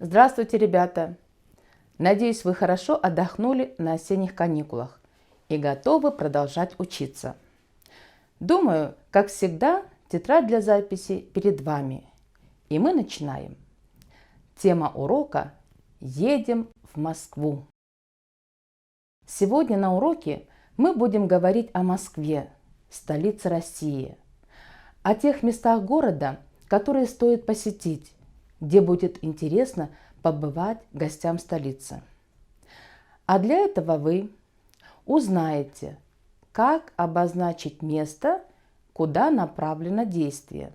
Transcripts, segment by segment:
Здравствуйте, ребята! Надеюсь, вы хорошо отдохнули на осенних каникулах и готовы продолжать учиться. Думаю, как всегда, тетрадь для записи перед вами. И мы начинаем. Тема урока «Едем в Москву». Сегодня на уроке мы будем говорить о Москве, столице России, о тех местах города, которые стоит посетить, где будет интересно побывать гостям столицы. А для этого вы узнаете, как обозначить место, куда направлено действие.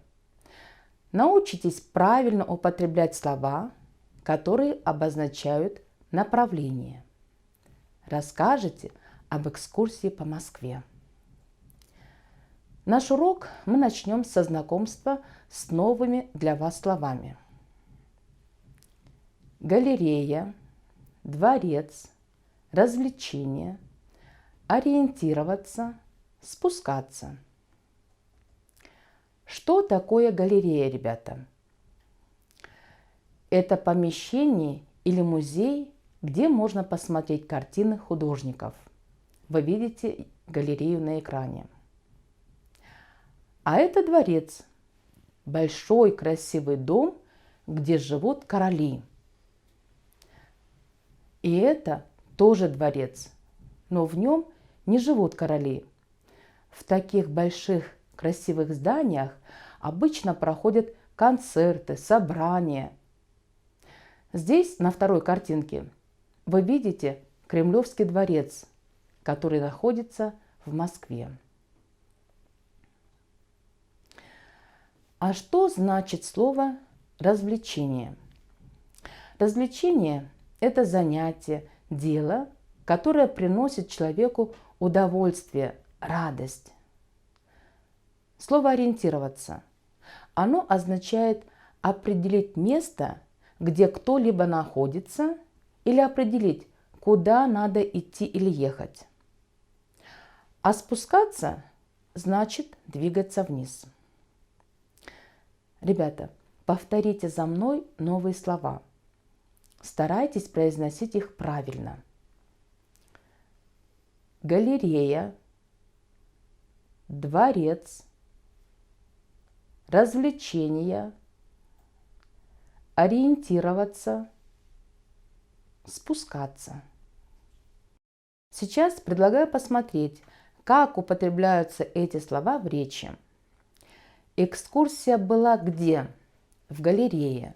Научитесь правильно употреблять слова, которые обозначают направление. Расскажете об экскурсии по Москве. Наш урок мы начнем со знакомства с новыми для вас словами. Галерея, дворец, развлечение, ориентироваться, спускаться. Что такое галерея, ребята? Это помещение или музей, где можно посмотреть картины художников. Вы видите галерею на экране. А это дворец. Большой красивый дом, где живут короли. И это тоже дворец, но в нем не живут короли. В таких больших красивых зданиях обычно проходят концерты, собрания. Здесь, на второй картинке, вы видите Кремлевский дворец, который находится в Москве. А что значит слово «развлечение»? Развлечение – это занятие, дело, которое приносит человеку удовольствие, радость. Слово «ориентироваться». Оно означает определить место, где кто-либо находится, или определить, куда надо идти или ехать. А спускаться значит двигаться вниз. Ребята, повторите за мной новые слова. Старайтесь произносить их правильно. Галерея, дворец, развлечения, ориентироваться, спускаться. Сейчас предлагаю посмотреть, как употребляются эти слова в речи. Экскурсия была где? В галерее.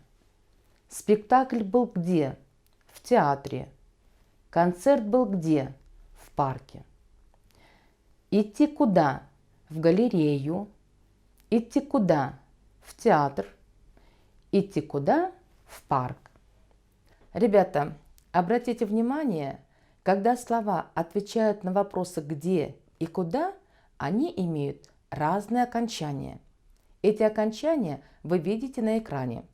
Спектакль был где? В театре. Концерт был где? В парке. Идти куда? В галерею. Идти куда? В театр. Идти куда? В парк. Ребята, обратите внимание, когда слова отвечают на вопросы «где» и «куда», они имеют разные окончания. Эти окончания вы видите на экране.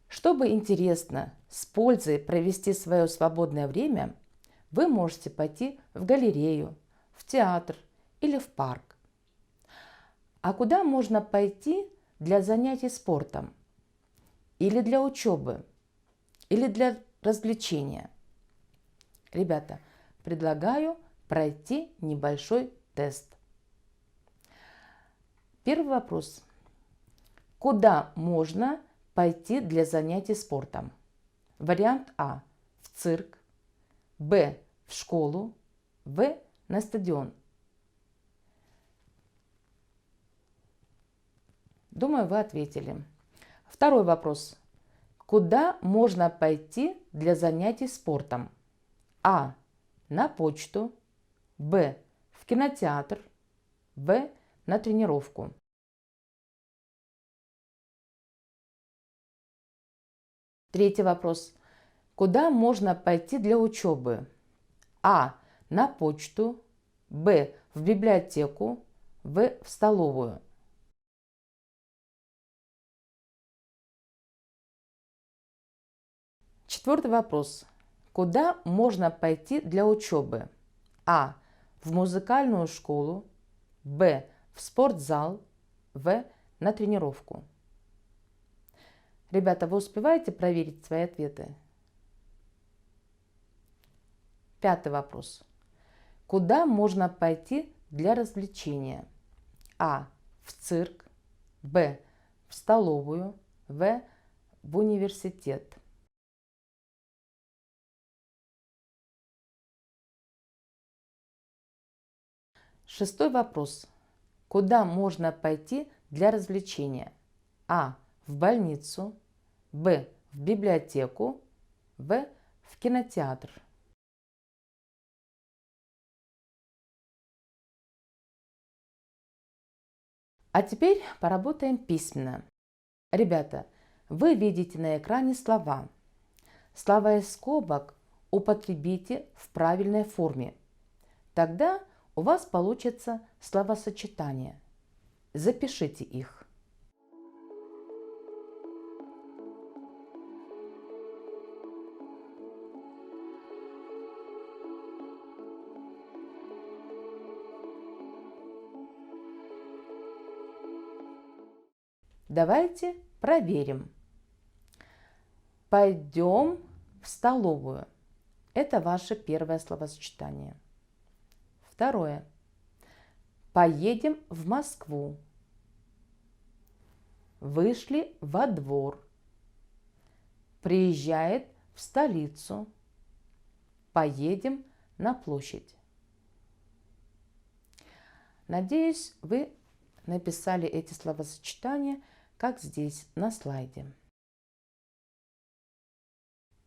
Чтобы интересно, с пользой провести свое свободное время, вы можете пойти в галерею, в театр или в парк. А куда можно пойти для занятий спортом? Или для учебы? Или для развлечения? Ребята, предлагаю пройти небольшой тест. Первый вопрос. Куда можно пойти для занятий спортом? Вариант А – в цирк, Б – в школу, В – на стадион. Думаю, вы ответили. Второй вопрос. Куда можно пойти для занятий спортом? А – на почту, Б – в кинотеатр, В – на тренировку. Третий вопрос. Куда можно пойти для учебы? А – на почту, Б – в библиотеку, В – в столовую. Четвертый вопрос. Куда можно пойти для учебы? А – в музыкальную школу, Б – в спортзал, В – на тренировку. Ребята, вы успеваете проверить свои ответы? 5-й вопрос. Куда можно пойти для развлечения? А. В цирк. Б. В столовую. В. В университет. Шестой вопрос. Куда можно пойти для развлечения? А. В больницу. Б. В библиотеку. В. В кинотеатр. А теперь поработаем письменно. Ребята, вы видите на экране слова. Слова из скобок употребите в правильной форме. Тогда у вас получится словосочетание. Запишите их. Давайте проверим. Пойдем в столовую. Это ваше первое словосочетание. Второе. Поедем в Москву. Вышли во двор. Приезжает в столицу. Поедем на площадь. Надеюсь, вы написали эти словосочетания, как здесь на слайде.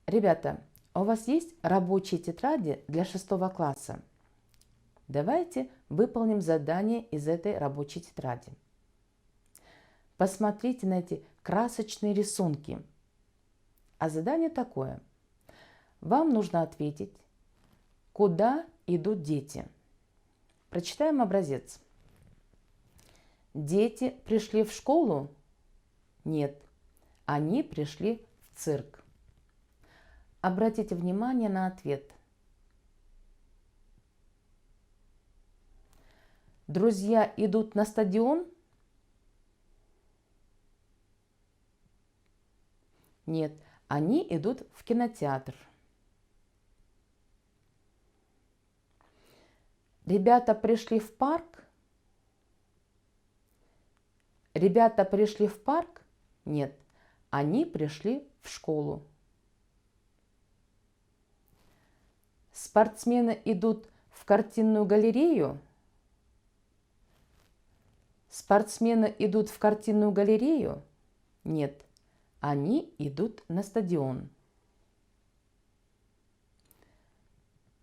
Ребята, у вас есть рабочие тетради для 6 класса? Давайте выполним задание из этой рабочей тетради. Посмотрите на эти красочные рисунки. А задание такое. Вам нужно ответить, куда идут дети. Прочитаем образец. Дети пришли в школу? Нет, они пришли в цирк. Обратите внимание на ответ. Друзья идут на стадион? Нет, они идут в кинотеатр. Ребята пришли в парк? Ребята пришли в парк? Нет, они пришли в школу. Спортсмены идут в картинную галерею? Спортсмены идут в картинную галерею? Нет, они идут на стадион.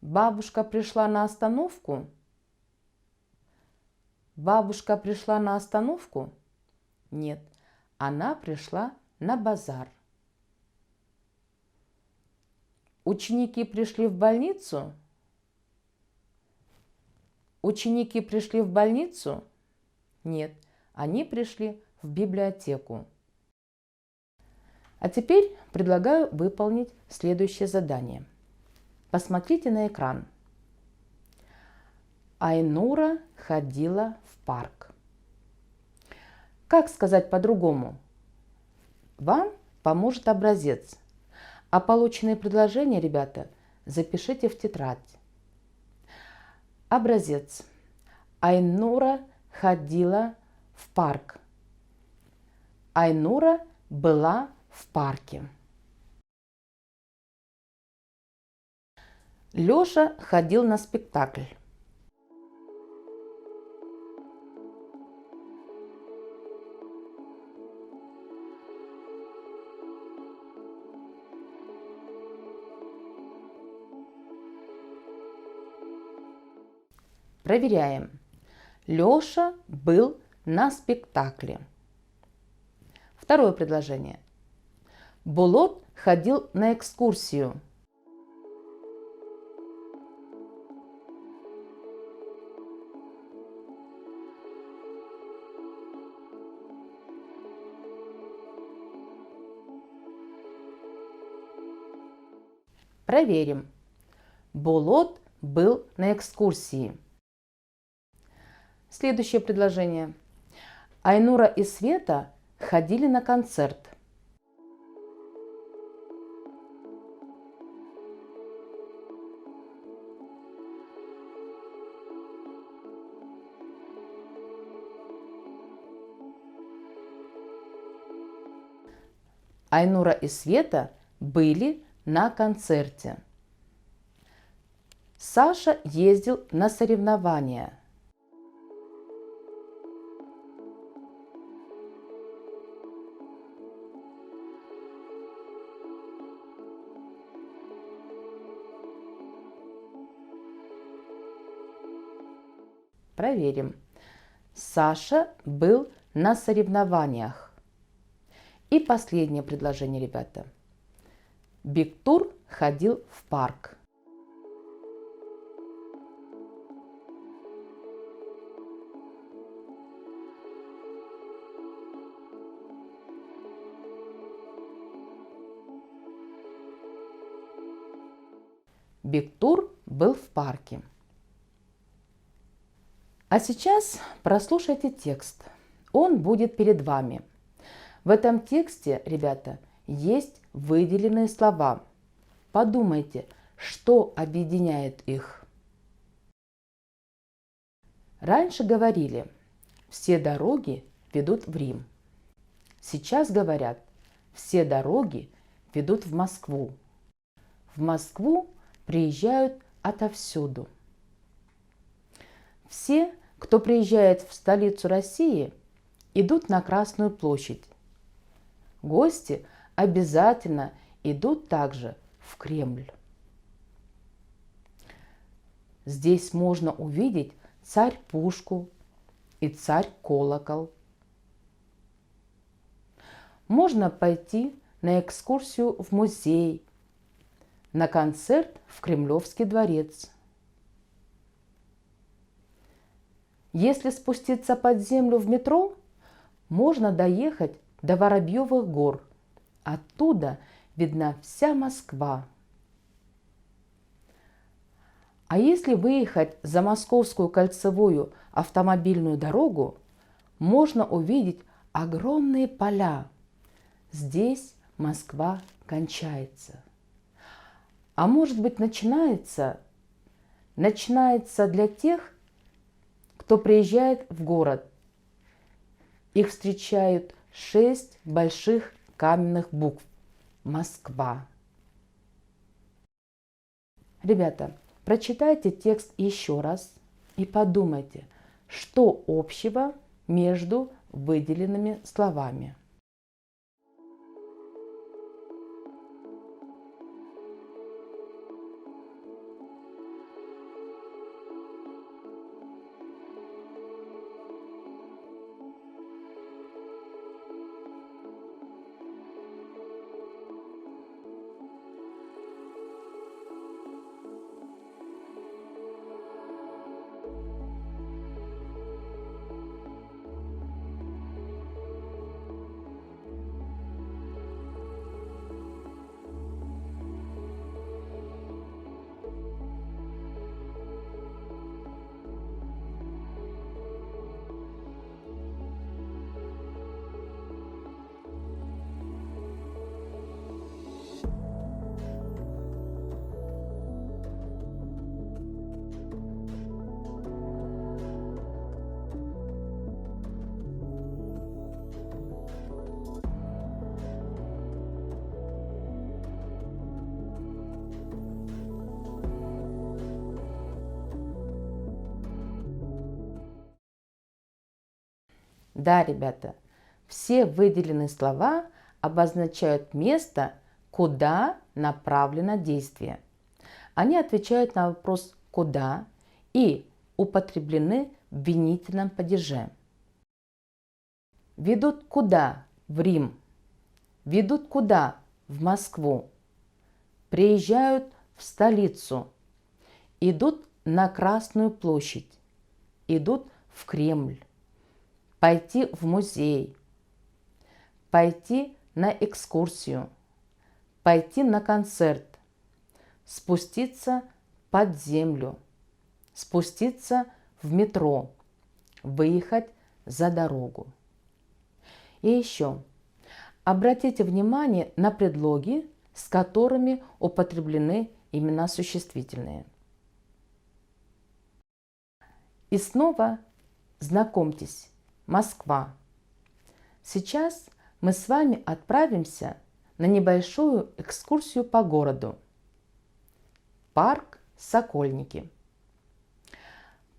Бабушка пришла на остановку? Бабушка пришла на остановку? Нет, она пришла на базар. Ученики пришли в больницу? Ученики пришли в больницу? Нет, они пришли в библиотеку. А теперь предлагаю выполнить следующее задание. Посмотрите на экран. Айнура ходила в парк. Как сказать по-другому? Вам поможет образец. А полученные предложения, ребята, запишите в тетрадь. Образец. Айнура ходила в парк. Айнура была в парке. Лёша ходил на спектакль. Проверяем. Лёша был на спектакле. Второе предложение. Булот ходил на экскурсию. Проверим. Булот был на экскурсии. Следующее предложение. Айнура и Света ходили на концерт. Айнура и Света были на концерте. Саша ездил на соревнования. Проверим. Саша был на соревнованиях. И последнее предложение, ребята. Бигтур ходил в парк. Бигтур был в парке. А сейчас прослушайте текст. Он будет перед вами. В этом тексте, ребята, есть выделенные слова. Подумайте, что объединяет их. Раньше говорили, все дороги ведут в Рим. Сейчас говорят, все дороги ведут в Москву. В Москву приезжают отовсюду. Все, кто приезжает в столицу России, идут на Красную площадь. Гости обязательно идут также в Кремль. Здесь можно увидеть царь-пушку и царь-колокол. Можно пойти на экскурсию в музей, на концерт в Кремлевский дворец. Если спуститься под землю в метро, можно доехать до Воробьевых гор. Оттуда видна вся Москва. А если выехать за Московскую кольцевую автомобильную дорогу, можно увидеть огромные поля. Здесь Москва кончается. А может быть, начинается для тех, кто приезжает в город. Их встречают 6 больших каменных букв. Москва. Ребята, прочитайте текст еще раз и подумайте, что общего между выделенными словами. Да, ребята, все выделенные слова обозначают место, куда направлено действие. Они отвечают на вопрос «куда» и употреблены в винительном падеже. Ведут куда? В Рим. Ведут куда? В Москву. Приезжают в столицу. Идут на Красную площадь. Идут в Кремль. Пойти в музей. Пойти на экскурсию. Пойти на концерт. Спуститься под землю. Спуститься в метро. Выехать за дорогу. И еще. Обратите внимание на предлоги, с которыми употреблены имена существительные. И снова знакомьтесь, Москва. Сейчас мы с вами отправимся на небольшую экскурсию по городу. Парк Сокольники.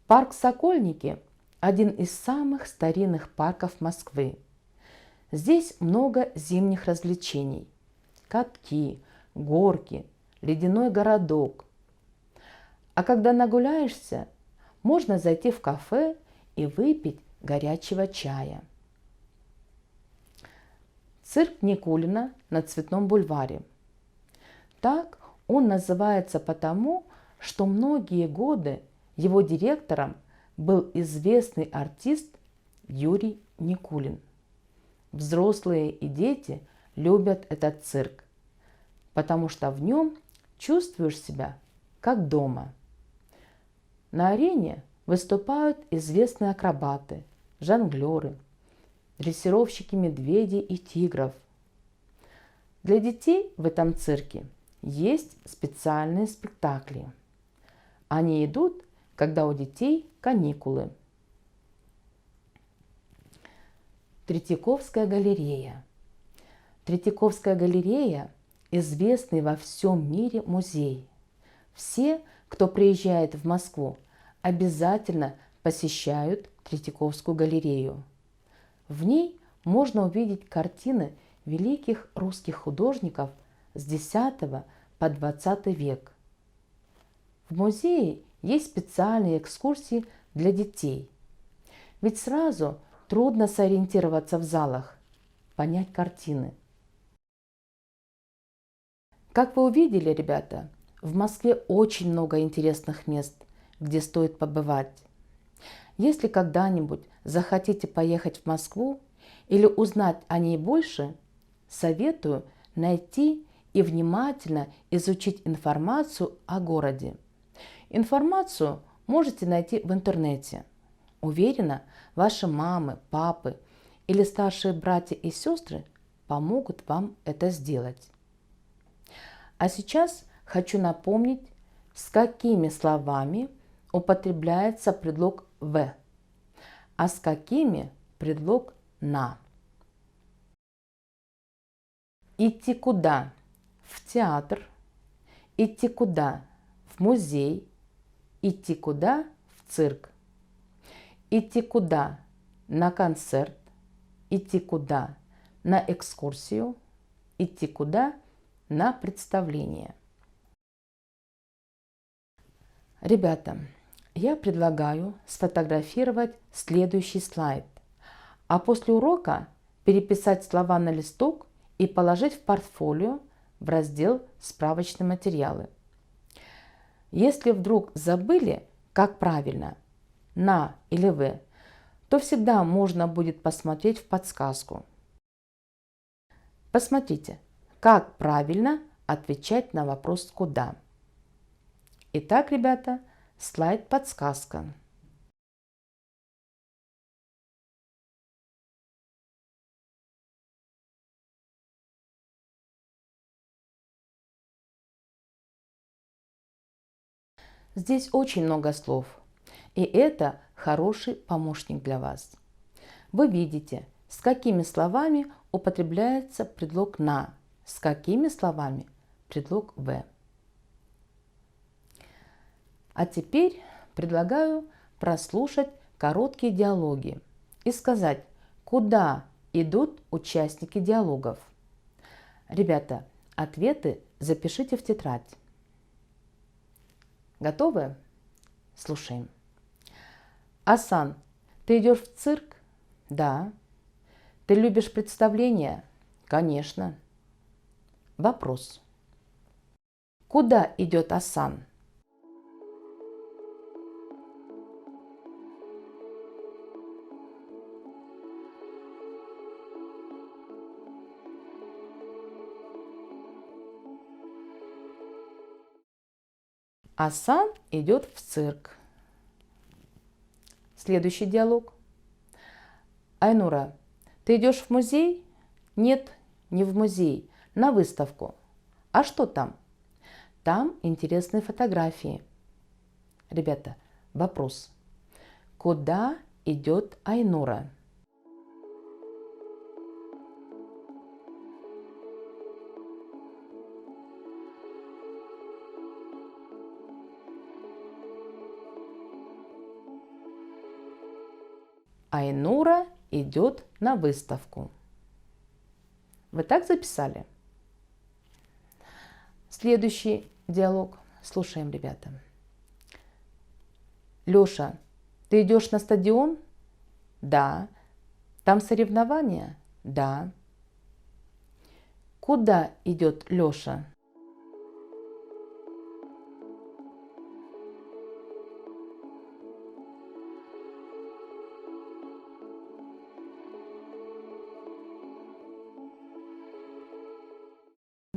Парк Сокольники – один из самых старинных парков Москвы. Здесь много зимних развлечений – катки, горки, ледяной городок. А когда нагуляешься, можно зайти в кафе и выпить горячего чая. Цирк Никулина на Цветном бульваре. Так он называется потому, что многие годы его директором был известный артист Юрий Никулин. Взрослые и дети любят этот цирк, потому что в нем чувствуешь себя как дома. На арене выступают известные акробаты, жонглеры, дрессировщики медведей и тигров. Для детей в этом цирке есть специальные спектакли. Они идут, когда у детей каникулы. Третьяковская галерея. Третьяковская галерея – известный во всем мире музей. Все, кто приезжает в Москву, обязательно посещают Третьяковскую галерею. В ней можно увидеть картины великих русских художников с X по XX век. В музее есть специальные экскурсии для детей. Ведь сразу трудно сориентироваться в залах, понять картины. Как вы увидели, ребята, в Москве очень много интересных мест, где стоит побывать. Если когда-нибудь захотите поехать в Москву или узнать о ней больше, советую найти и внимательно изучить информацию о городе. Информацию можете найти в интернете. Уверена, ваши мамы, папы или старшие братья и сестры помогут вам это сделать. А сейчас хочу напомнить, с какими словами употребляется предлог «в», а с какими предлог «на». Идти куда? В театр. Идти куда? В музей. Идти куда? В цирк. Идти куда? На концерт. Идти куда? На экскурсию. Идти куда? На представление. Ребята, я предлагаю сфотографировать следующий слайд, а после урока переписать слова на листок и положить в портфолио в раздел «Справочные материалы». Если вдруг забыли, как правильно «на» или «в», то всегда можно будет посмотреть в подсказку. Посмотрите, как правильно отвечать на вопрос «куда». Итак, ребята, слайд подсказка. Здесь очень много слов, и это хороший помощник для вас. Вы видите, с какими словами употребляется предлог «на», с какими словами предлог «в». А теперь предлагаю прослушать короткие диалоги и сказать, куда идут участники диалогов. Ребята, ответы запишите в тетрадь. Готовы? Слушаем. Асан, ты идешь в цирк? Да. Ты любишь представления? Конечно. Вопрос. Куда идет Асан? Асан идет в цирк. Следующий диалог. Айнура, ты идешь в музей? Нет, не в музей, на выставку. А что там? Там интересные фотографии. Ребята, вопрос. Куда идет Айнура? Айнура идет на выставку. Вы так записали? Следующий диалог. Слушаем, ребята. Леша, ты идешь на стадион? Да. Там соревнования? Да. Куда идет Леша?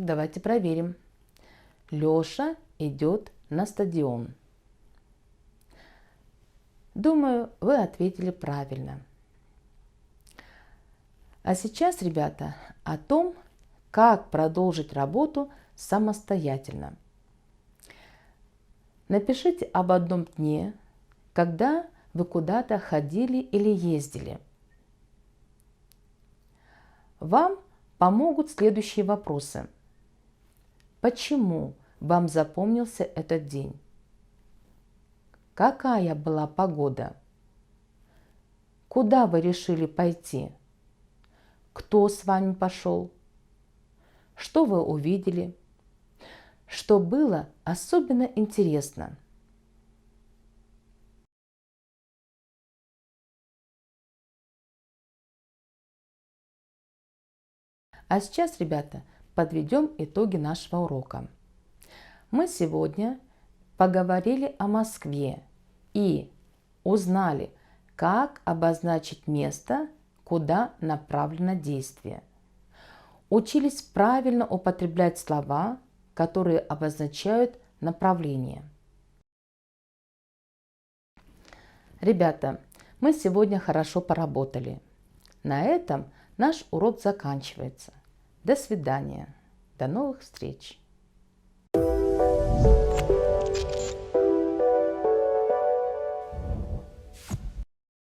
Давайте проверим. Леша идет на стадион. Думаю, вы ответили правильно. А сейчас, ребята, о том, как продолжить работу самостоятельно. Напишите об одном дне, когда вы куда-то ходили или ездили. Вам помогут следующие вопросы. Почему вам запомнился этот день? Какая была погода? Куда вы решили пойти? Кто с вами пошел? Что вы увидели? Что было особенно интересно? А сейчас, ребята, подведем итоги нашего урока. Мы сегодня поговорили о Москве и узнали, как обозначить место, куда направлено действие. Учились правильно употреблять слова, которые обозначают направление. Ребята, мы сегодня хорошо поработали. На этом наш урок заканчивается. До свидания. До новых встреч.